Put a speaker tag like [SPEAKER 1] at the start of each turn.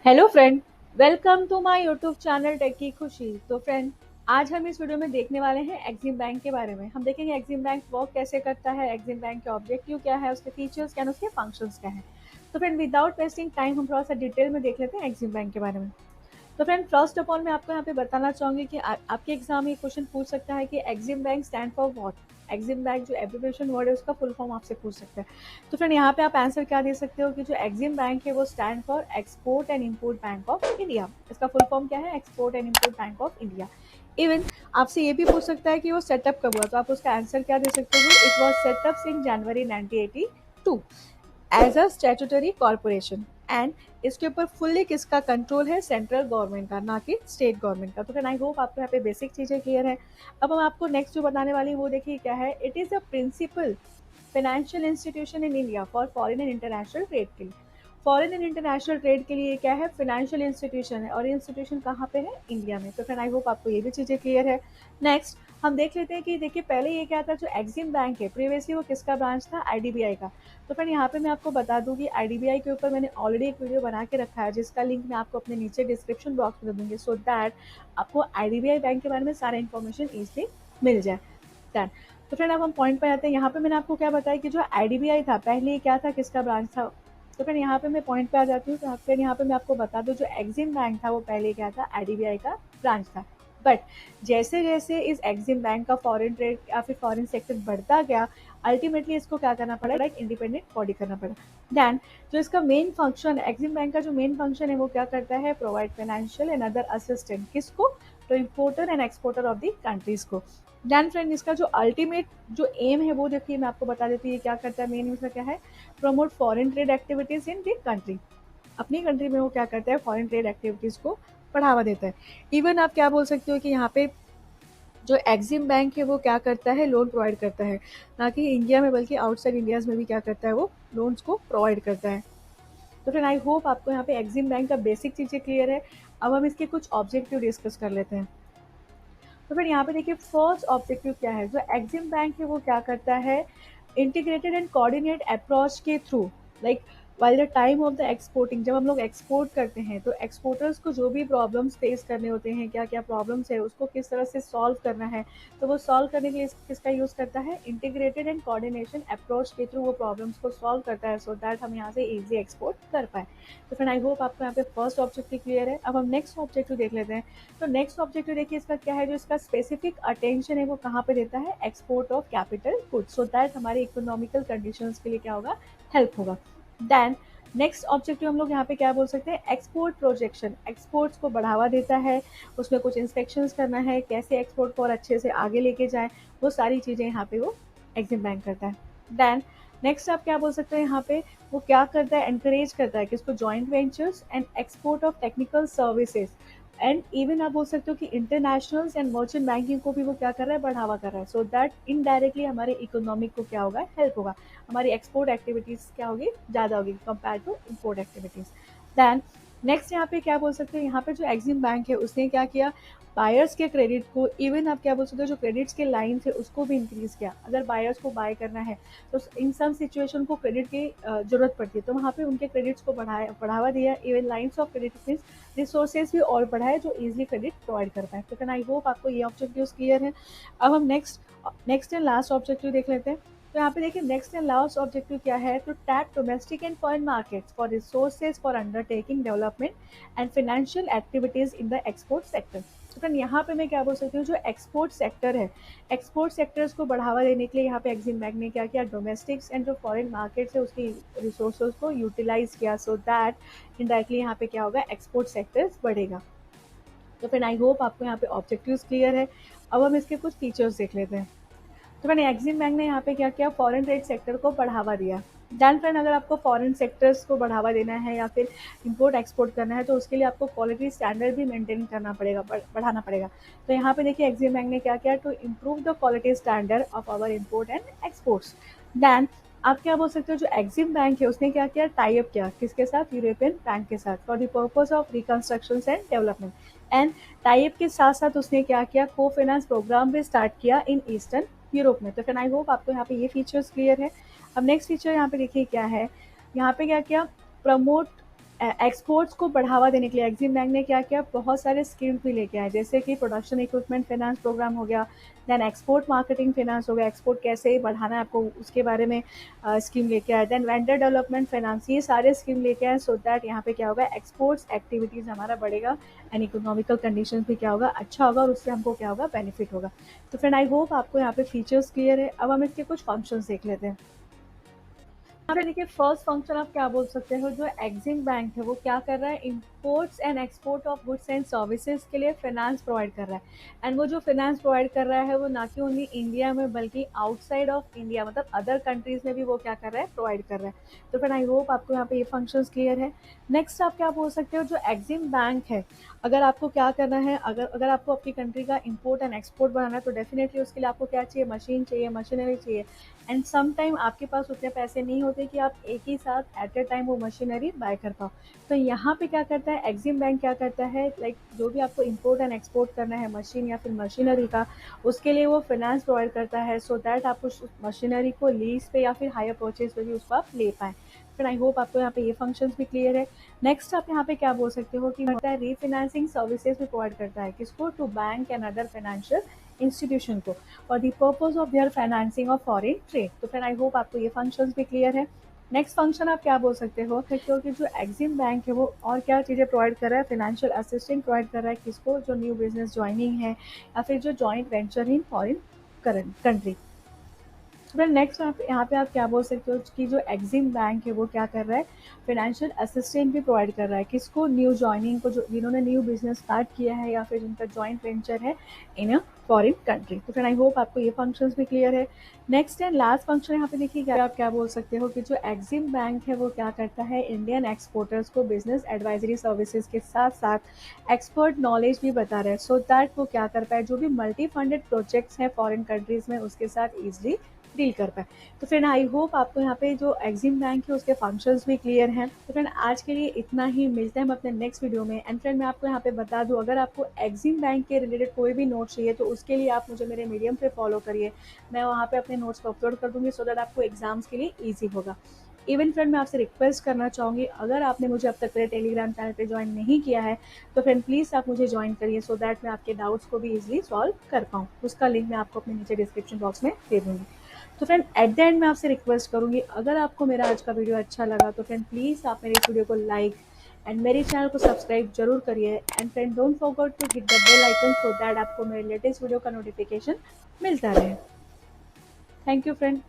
[SPEAKER 1] Hello friend. Welcome to my YouTube channel tech की खुशी। तो फ्रेंड, आज हम इस वीडियो में देखने वाले हैं एक्सिम बैंक के बारे में। हम देखेंगे एक्सिम बैंक वर्क कैसे करता है, एक्सिम बैंक के ऑब्जेक्टिव क्या है, उसके फीचर्स क्या है, उसके फंक्शंस क्या है। तो फ्रेंड, विदाउट वेस्टिंग टाइम हम थोड़ा सा डिटेल में देख लेते हैं एक्सिम बैंक के बारे में। तो फ्रेंड, फर्स्ट ऑफ ऑल मैं आपको यहाँ पे बताना चाहूंगी कि आपके एग्जाम में ये क्वेश्चन पूछ सकता है कि Exim bank stand for what. Exim bank जो एब्रिविएशन वर्ड है उसका फुल फॉर्म आपसे पूछ सकता है। तो फ्रेंड, यहाँ पे आप आंसर क्या दे सकते हो कि जो एक्सिम बैंक है वो stand for export and import bank of India. इसका फुल फॉर्म क्या है? Export and import bank of India. Even आपसे ये भी पूछ सकता है कि वो सेटअप कब हुआ, तो आप उसका आंसर क्या दे सकते हो? It was set up in January 1982 as a statutory corporation. And इसके ऊपर फुल्ली किसका कंट्रोल है? सेंट्रल गवर्नमेंट का, ना कि स्टेट गवर्नमेंट का। तो फिर आई होप आपको यहाँ पे बेसिक चीज़ें क्लियर है। अब हम आपको नेक्स्ट जो बताने वाली है वो देखिए क्या है। It is a principal financial institution in India for foreign and international trade के लिए। फॉरेन एंड इंटरनेशनल ट्रेड के लिए क्या है? फाइनेंशियल इंस्टीट्यूशन है, और ये इंस्टीट्यूशन कहाँ पे है? इंडिया में। तो फिर आई होप आपको ये भी चीज़ें क्लियर है। नेक्स्ट हम देख लेते हैं कि देखिए पहले ये क्या था, जो एक्सिम बैंक है प्रीवियसली वो किसका ब्रांच था? आईडीबीआई का। तो फ्रेंड, यहाँ पे मैं आपको बता दूँ कि आईडीबीआई के ऊपर मैंने ऑलरेडी एक वीडियो बना के रखा है, जिसका लिंक मैं आपको अपने नीचे डिस्क्रिप्शन बॉक्स में दे दूँगी, सो दैट आपको आईडीबीआई बैंक के बारे में सारा इन्फॉर्मेशन ईजिली मिल जाए। डन। तो फ्रेंड, अब हम पॉइंट पे आते हैं। यहाँ पे मैंने आपको क्या बताया कि जो आईडीबीआई था पहले ये क्या था, किसका ब्रांच था। तो फिर यहाँ पे मैं पॉइंट पे आ जाती हूँ। तो फिर यहाँ पे मैं आपको बता दूँ, जो एक्सिम बैंक था वो पहले क्या था? आईडीबीआई का ब्रांच था। बट जैसे जैसे इस एक्सिम बैंक का फॉरेन ट्रेड या फिर फॉरेन सेक्टर बढ़ता गया, अल्टीमेटली इसको क्या करना पड़ा? एक इंडिपेंडेंट बॉडी करना पड़ा। देन जो इसका मेन फंक्शन, एक्सिम बैंक का जो मेन फंक्शन है वो क्या करता है? Provide financial and other assistant, किसको? तो importer and exporter of the countries को। देन फ्रेंड, इसका जो अल्टीमेट जो एम है वो देखिए मैं आपको बता देती हूँ क्या करता है। मेन इसका क्या है? Promote foreign trade activities in the country. अपनी कंट्री में वो क्या करता है? फॉरेन ट्रेड एक्टिविटीज को बढ़ावा देता है। इवन आप क्या बोल सकते हो कि यहाँ पे जो एक्सिम बैंक है वो क्या करता है? लोन प्रोवाइड करता है, ना कि इंडिया में बल्कि आउटसाइड इंडिया में भी क्या करता है? वो लोन्स को प्रोवाइड करता है। तो फिर आई होप आपको यहाँ पे एक्सिम बैंक का बेसिक चीज़ें क्लियर है। अब हम इसके कुछ ऑब्जेक्टिव डिस्कस कर लेते हैं। तो फिर यहाँ पे देखिए फर्स्ट ऑब्जेक्टिव क्या है। जो एक्सिम बैंक है वो क्या करता है? इंटीग्रेटेड एंड कोऑर्डिनेट अप्रोच के through, like while the time of the exporting, जब हम लोग एक्सपोर्ट करते हैं तो एक्सपोर्टर्स को जो भी प्रॉब्लम्स फेस करने होते हैं, क्या क्या प्रॉब्लम्स है उसको किस तरह से सॉल्व करना है, तो वो सॉल्व करने के लिए किसका यूज़ करता है? इंटीग्रेटेड एंड कोऑर्डिनेशन अप्रोच के थ्रू वो प्रॉब्लम्स को सॉल्व करता है, सो दैट हम यहाँ से इजीली एक्सपोर्ट कर पाए। तो फिर आई होप आपको यहाँ पे फर्स्ट ऑब्जेक्टिव क्लियर है। अब हम नेक्स्ट ऑब्जेक्टिव देख लेते हैं। तो नेक्स्ट ऑब्जेक्टिव देखिए इसका क्या है। जो इसका स्पेसिफिक अटेंशन है वो कहाँ पे देता है? Export of capital goods, so that हमारे इकोनॉमिकल कंडीशंस के लिए क्या होगा? हेल्प होगा। देन नेक्स्ट ऑब्जेक्टिव हम लोग यहाँ पे क्या बोल सकते हैं? एक्सपोर्ट प्रोजेक्शन, एक्सपोर्ट्स को बढ़ावा देता है। उसमें कुछ इंस्पेक्शंस करना है, कैसे एक्सपोर्ट को और अच्छे से आगे लेके जाए, वो सारी चीज़ें यहाँ पे वो एक्सिम बैंक करता है। देन नेक्स्ट आप क्या बोल सकते हैं यहाँ पे? वो क्या करता है? एनकरेज करता है किसको? Joint ventures and export of technical services. And even आप बोल सकते हो कि इंटरनेशनल एंड मर्चेंट बैंकिंग को भी वो क्या कर रहा है? बढ़ावा कर रहा है, सो दैट इनडायरेक्टली हमारे इकोनॉमिक को क्या होगा? हेल्प होगा। हमारी एक्सपोर्ट एक्टिविटीज़ क्या होगी? ज़्यादा होगी compare to import activities. Than next यहाँ पे क्या बोल सकते हैं? यहाँ पे जो एक्सिम बैंक है उसने क्या किया? बायर्स के क्रेडिट को, इवन आप क्या बोल सकते हो जो क्रेडिट्स के लाइन थे उसको भी इंक्रीज़ किया। अगर बायर्स को बाय करना है तो इन सम सिचुएशन को क्रेडिट की ज़रूरत पड़ती है, तो वहाँ पे उनके क्रेडिट्स को बढ़ावा दिया। Even lines of credit means resources भी और बढ़ाए जो ईजिली क्रेडिट प्रोवाइड कर पाए। तो फिर आई होप आपको ये ऑब्जेक्टिव्स क्लियर है। अब हम नेक्स्ट एंड लास्ट ऑब्जेक्टिव देख लेते हैं। तो यहाँ पे देखिए नेक्स्ट एंड लास्ट ऑब्जेक्टिव क्या है? To tap domestic and foreign markets for resources for undertaking development and financial activities in the export sector. तो फिर यहाँ पे मैं क्या बोल सकती हूँ? जो एक्सपोर्ट सेक्टर है, एक्सपोर्ट सेक्टर्स को बढ़ावा देने के लिए यहाँ पे एक्सिम बैंक ने क्या किया? डोमेस्टिक्स एंड जो फॉरेन मार्केट्स है उसकी रिसोर्सेज को यूटिलाइज किया, सो दैट इनडायरेक्टली यहाँ पे क्या होगा? एक्सपोर्ट सेक्टर्स बढ़ेगा। तो फिर आई होप आपको यहाँ पे ऑब्जेक्टिव्स क्लियर है। अब हम इसके कुछ फीचर्स देख लेते हैं। तो मैंने एक्सिम बैंक ने यहाँ पे क्या किया? फॉरेन ट्रेड सेक्टर को बढ़ावा दिया। दैन फ्रेंड, अगर आपको फॉरेन सेक्टर्स को बढ़ावा देना है या फिर इंपोर्ट एक्सपोर्ट करना है तो उसके लिए आपको क्वालिटी स्टैंडर्ड भी मेंटेन करना पड़ेगा, बढ़ाना पड़ेगा। तो यहाँ पे देखिए एक्सिम बैंक ने क्या किया? To improve the quality standard of our import and exports. Then आप क्या बोल सकते हो? जो एक्सिम बैंक है उसने क्या किया? टाई अप किया किसके साथ? यूरोपियन बैंक के साथ, for the purpose of reconstruction and development. And tie up के साथ साथ उसने क्या किया? को फाइनेंस प्रोग्राम भी स्टार्ट किया इन ईस्टर्न यूरोप में। तो फिर आई होप आपको यहाँ पे ये फीचर्स क्लियर है। अब नेक्स्ट फीचर यहाँ पे देखिए क्या है। यहाँ पे क्या किया? प्रमोट एक्सपोर्ट्स को बढ़ावा देने के लिए एग्जिम बैंक ने क्या किया, बहुत सारे स्कीम भी लेके आए, जैसे कि प्रोडक्शन इक्विपमेंट फाइनेंस प्रोग्राम हो गया, देन एक्सपोर्ट मार्केटिंग फाइनेंस हो गया, एक्सपोर्ट कैसे बढ़ाना है आपको उसके बारे में स्कीम लेके आए, देन वेंडर डेवलपमेंट फाइनेंस, ये सारे स्कीम लेके आए सो दैट यहाँ पे क्या होगा, एक्सपोर्ट्स एक्टिविटीज़ हमारा बढ़ेगा एंड इकोनॉमिकल कंडीशन भी क्या होगा, अच्छा होगा और उससे हमको क्या होगा, बेनिफिट होगा। तो फ्रेंड आई होप आपको यहाँ पे फीचर्स क्लियर है। अब हम इसके कुछ फंक्शंस देख लेते हैं। यहाँ पे देखिए फर्स्ट फंक्शन आप क्या बोल सकते हो, जो एग्जिम बैंक है वो क्या कर रहा है, imports and export of goods and services के लिए फाइनेंस प्रोवाइड कर रहा है। एंड वो जो फाइनेंस प्रोवाइड कर रहा है वो ना कि ओनली इंडिया में बल्कि आउटसाइड ऑफ इंडिया, मतलब अदर कंट्रीज में भी वो क्या कर रहा है, प्रोवाइड कर रहा है। तो फ्रेंड आई होप आपको यहाँ पे ये फंक्शंस क्लियर है। नेक्स्ट आप क्या बोल सकते हो, जो एग्जिम बैंक है, अगर आपको क्या करना है, अगर अगर आपको अपनी कंट्री का इंपोर्ट एंड एक्सपोर्ट बढ़ाना है तो डेफिनेटली उसके लिए आपको क्या चाहिए, मशीन चाहिए, मशीनरी चाहिए। एंड सम टाइम आपके पास उतने पैसे नहीं होते कि आप एक ही साथ एट अ टाइम वो मशीनरी बाय कर पाओ। तो यहाँ पे क्या करता है एग्जिम बैंक, क्या करता है, लाइक जो भी आपको इंपोर्ट एंड एक्सपोर्ट करना है मशीन या फिर मशीनरी का, उसके लिए वो फाइनेंस प्रोवाइड करता है सो दैट आप उस मशीनरी को लीज पे या फिर हायर परचेज पे भी उसको आप ले पाएँ। फिर आई होप आपको यहाँ पे ये फंक्शंस भी क्लियर है। नेक्स्ट आप यहाँ पे क्या बोल सकते हो कि होता है रीफाइनेंसिंग सर्विसेज भी प्रोवाइड करता है, किसको, to bank and other financial institution को, for the purpose of their financing of foreign trade. तो फिर आई होप आपको ये फंक्शंस भी क्लियर है। नेक्स्ट फंक्शन आप क्या बोल सकते हो कि जो एग्जिम बैंक है वो और क्या चीज़ें प्रोवाइड कर रहा है, फाइनेंशियल असिस्टेंट प्रोवाइड कर रहा है, किसको, जो न्यू बिजनेस ज्वाइनिंग है या फिर जो joint venture in foreign country. फिर नेक्स्ट आप यहाँ पे आप क्या बोल सकते हो कि जो एग्जिम बैंक है वो क्या कर रहा है, फाइनेंशियल असिस्टेंट भी प्रोवाइड कर रहा है, किसको, न्यू जॉइनिंग को, जो जिन्होंने न्यू बिजनेस स्टार्ट किया है या फिर जिनका जॉइंट वेंचर है इन अ फॉरेन कंट्री। तो फिर आई होप आपको ये फंक्शंस भी क्लियर है। नेक्स्ट एंड लास्ट फंक्शन यहाँ पे देखिए आप क्या बोल सकते हो कि जो एग्जिम बैंक है वो क्या करता है, इंडियन एक्सपोर्टर्स को बिजनेस एडवाइजरी सर्विसेज के साथ साथ एक्सपर्ट नॉलेज भी बता रहा है सो दैट वो क्या कर पाए, जो भी मल्टी फंडेड प्रोजेक्ट्स हैं फॉरेन कंट्रीज में उसके साथ ईजिली डील कर पाए। तो फ्रेंड आई होप आपको यहाँ पे जो एग्जिम बैंक है उसके फंक्शंस भी क्लियर हैं। तो फ्रेंड आज के लिए इतना ही, मिलते हैं हम अपने नेक्स्ट वीडियो में। एंड फ्रेंड मैं आपको यहाँ पे बता दूँ, अगर आपको एग्जिम बैंक के रिलेटेड कोई भी नोट चाहिए तो उसके लिए आप मुझे मेरे मीडियम पे फॉलो करिए, मैं वहाँ पे अपने नोट्स को अपलोड कर दूँगी सो दैट आपको एग्जाम्स के लिए ईजी होगा। इवन फ्रेंड मैं आपसे रिक्वेस्ट करना चाहूँगी, अगर आपने मुझे अब तक मेरे टेलीग्राम चैनल पे ज्वाइन नहीं किया है तो फ्रेंड प्लीज़ आप मुझे ज्वाइन करिए सो दैट मैं आपके डाउट्स को भी ईजिली सॉल्व कर पाऊँ। उसका लिंक मैं आपको अपने नीचे डिस्क्रिप्शन बॉक्स में दे दूँगी। तो फ्रेंड एट द एंड मैं आपसे रिक्वेस्ट करूँगी, अगर आपको मेरा आज का वीडियो अच्छा लगा तो फ्रेंड प्लीज़ आप मेरे इस वीडियो को लाइक एंड मेरे चैनल को सब्सक्राइब जरूर करिए। And friend don't forget to hit the bell icon so that आपको मेरे लेटेस्ट वीडियो का नोटिफिकेशन मिलता रहे। Thank you friend.